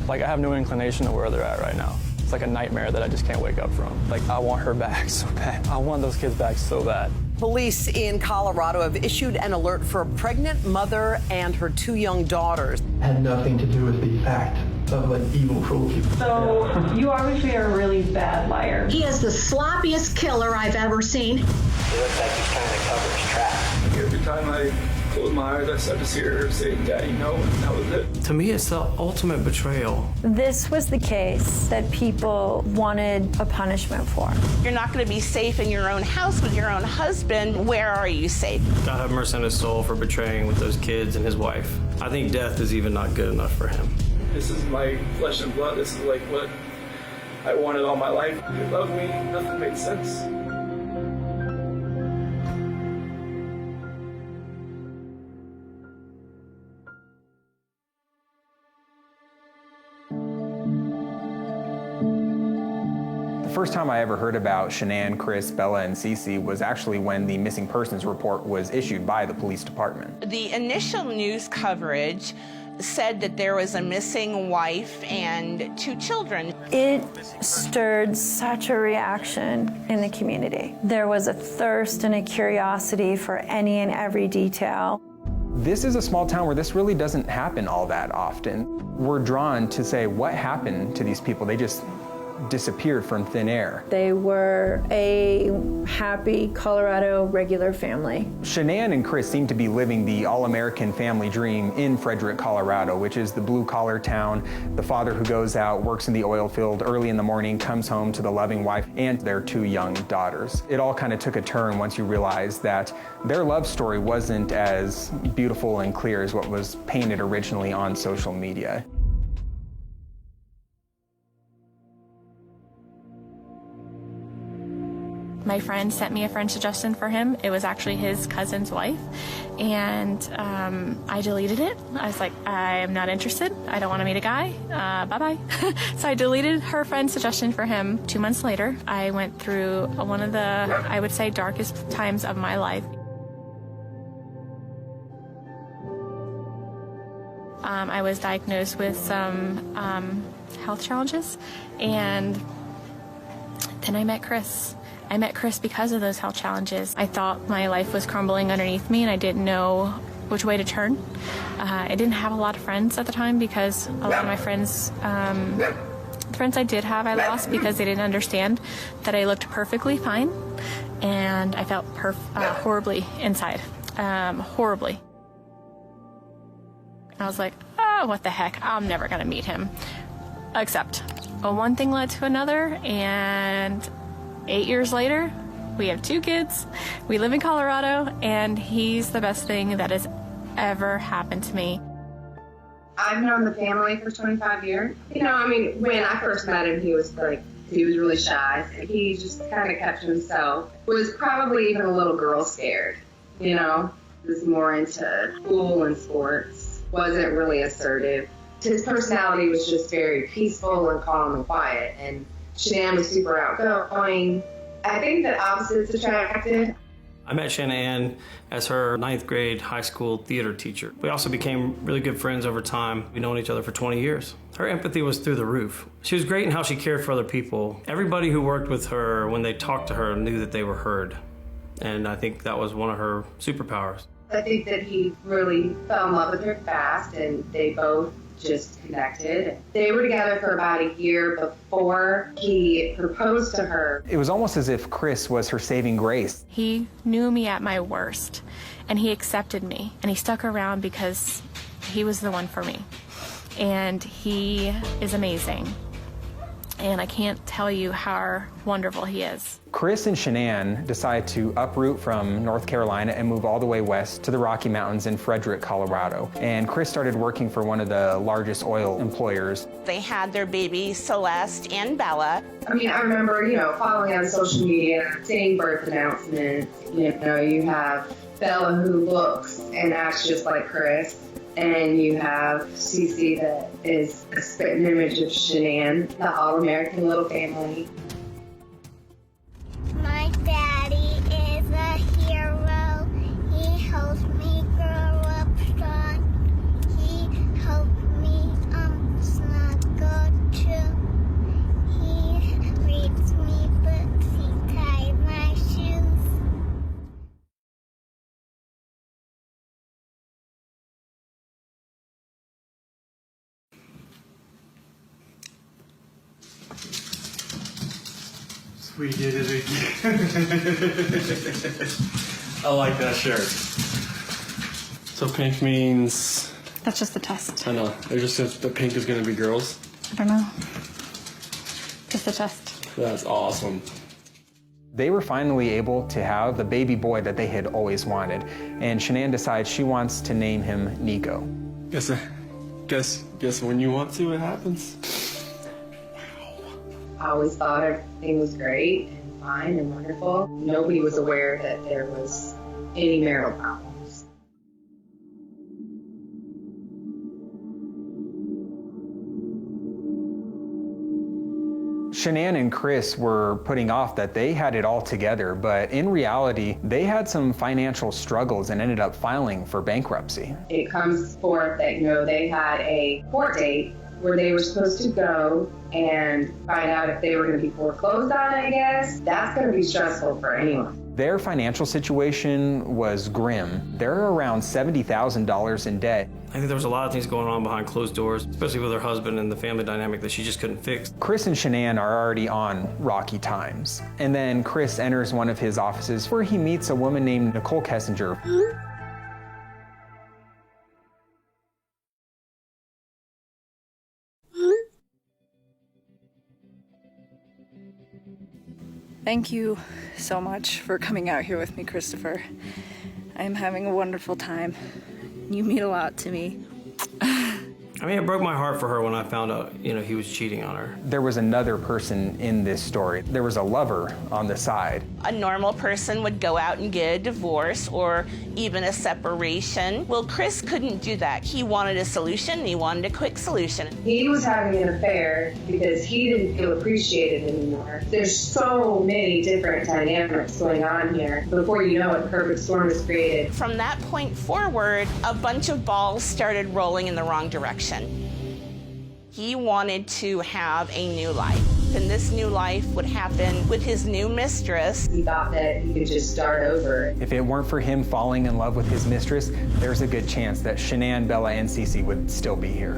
Like, I have no inclination to where they're at right now. It's like a nightmare that I just can't wake up from. Like, I want her back so bad. I want those kids back so bad. Police in Colorado have issued an alert for a pregnant mother and her 2 young daughters. Had nothing to do with the act of an evil, cruel people. So you obviously are a really bad liar. He is the sloppiest killer I've ever seen. It looks like he's trying to cover his tracks. Every time I close my eyes, I just hear her say, "Daddy, no," and that was it. To me, it's the ultimate betrayal. This was the case that people wanted a punishment for. You're not going to be safe in your own house with your own husband. Where are you safe? God have mercy on his soul for betraying with those kids and his wife. I think death is even not good enough for him. This is my flesh and blood. This is like what I wanted all my life. He loved me. Nothing made sense. The first time I ever heard about Shanann, Chris, Bella, and Cece was actually when the missing persons report was issued by the police department. The initial news coverage said that there was a missing wife and 2 children. It stirred such a reaction in the community. There was a thirst and a curiosity for any and every detail. This is a small town where this really doesn't happen all that often. We're drawn to say, what happened to these people? They just disappeared from thin air. They were a happy Colorado regular family. Shanann and Chris seem to be living the all-American family dream in Frederick, Colorado, which is the blue-collar town. The father who goes out, works in the oil field early in the morning, comes home to the loving wife and their 2 young daughters. It all kind of took a turn once you realized that their love story wasn't as beautiful and clear as what was painted originally on social media. My friend sent me a friend suggestion for him. It was actually his cousin's wife, and I deleted it. I was like, I am not interested. I don't want to meet a guy. Bye-bye. So I deleted her friend's suggestion for him. 2 months later, I went through one of the, I would say, darkest times of my life. I was diagnosed with some health challenges, and then I met Chris. I met Chris because of those health challenges. I thought my life was crumbling underneath me and I didn't know which way to turn. I didn't have a lot of friends at the time because a lot of my friends, the friends I did have, I lost because they didn't understand that I looked perfectly fine and I felt horribly inside, horribly. I was like, oh, what the heck, I'm never gonna meet him. Except, one thing led to another, and 8 years later, we have 2 kids, we live in Colorado, and he's the best thing that has ever happened to me. I've known the family for 25 years. You know, I mean, when I first met him, he was really shy. He just kind of kept to himself. Was probably even a little girl scared, you know? Was more into school and sports. Wasn't really assertive. His personality was just very peaceful and calm and quiet, and Shanann was super outgoing. I think that opposites attracted. I met Shanann as her 9th grade high school theater teacher. We also became really good friends over time. We've known each other for 20 years. Her empathy was through the roof. She was great in how she cared for other people. Everybody who worked with her, when they talked to her, knew that they were heard. And I think that was one of her superpowers. I think that he really fell in love with her fast, and they both just connected. They were together for about a year before he proposed to her. It was almost as if Chris was her saving grace. He knew me at my worst, and he accepted me, and he stuck around because he was the one for me. And he is amazing. And I can't tell you how wonderful he is. Chris and Shanann decided to uproot from North Carolina and move all the way west to the Rocky Mountains in Frederick, Colorado. And Chris started working for one of the largest oil employers. They had their babies, Celeste and Bella. I mean, I remember, following on social media, seeing birth announcements. You have Bella who looks and acts just like Chris. And you have Cece that is a spitting image of Shanann, the all-American little family. My daddy is a hero. He helps me grow up strong. He helped me snuggle We did it again. I like that shirt. So pink means... That's just the test. I know. It just says the pink is going to be girls. I don't know. Just the test. That's awesome. They were finally able to have the baby boy that they had always wanted, and Shanann decides she wants to name him Nico. Guess when you want to, it happens. I always thought everything was great and fine and wonderful. Nobody was aware that there was any marital problems. Shanann and Chris were putting off that they had it all together, but in reality, they had some financial struggles and ended up filing for bankruptcy. It comes forth that, they had a court date where they were supposed to go and find out if they were going to be foreclosed on, I guess. That's going to be stressful for anyone. Their financial situation was grim. They're around $70,000 in debt. I think there was a lot of things going on behind closed doors, especially with her husband and the family dynamic that she just couldn't fix. Chris and Shanann are already on rocky times. And then Chris enters one of his offices where he meets a woman named Nicole Kessinger. Thank you so much for coming out here with me, Christopher. I am having a wonderful time. You mean a lot to me. I mean, it broke my heart for her when I found out, he was cheating on her. There was another person in this story. There was a lover on the side. A normal person would go out and get a divorce or even a separation. Well, Chris couldn't do that. He wanted a solution. He wanted a quick solution. He was having an affair because he didn't feel appreciated anymore. There's so many different dynamics going on here. Before you know it, perfect storm is created. From that point forward, a bunch of balls started rolling in the wrong direction. He wanted to have a new life, and this new life would happen with his new mistress. He thought that he could just start over. If it weren't for him falling in love with his mistress, there's a good chance that Shanann, Bella, and Cece would still be here.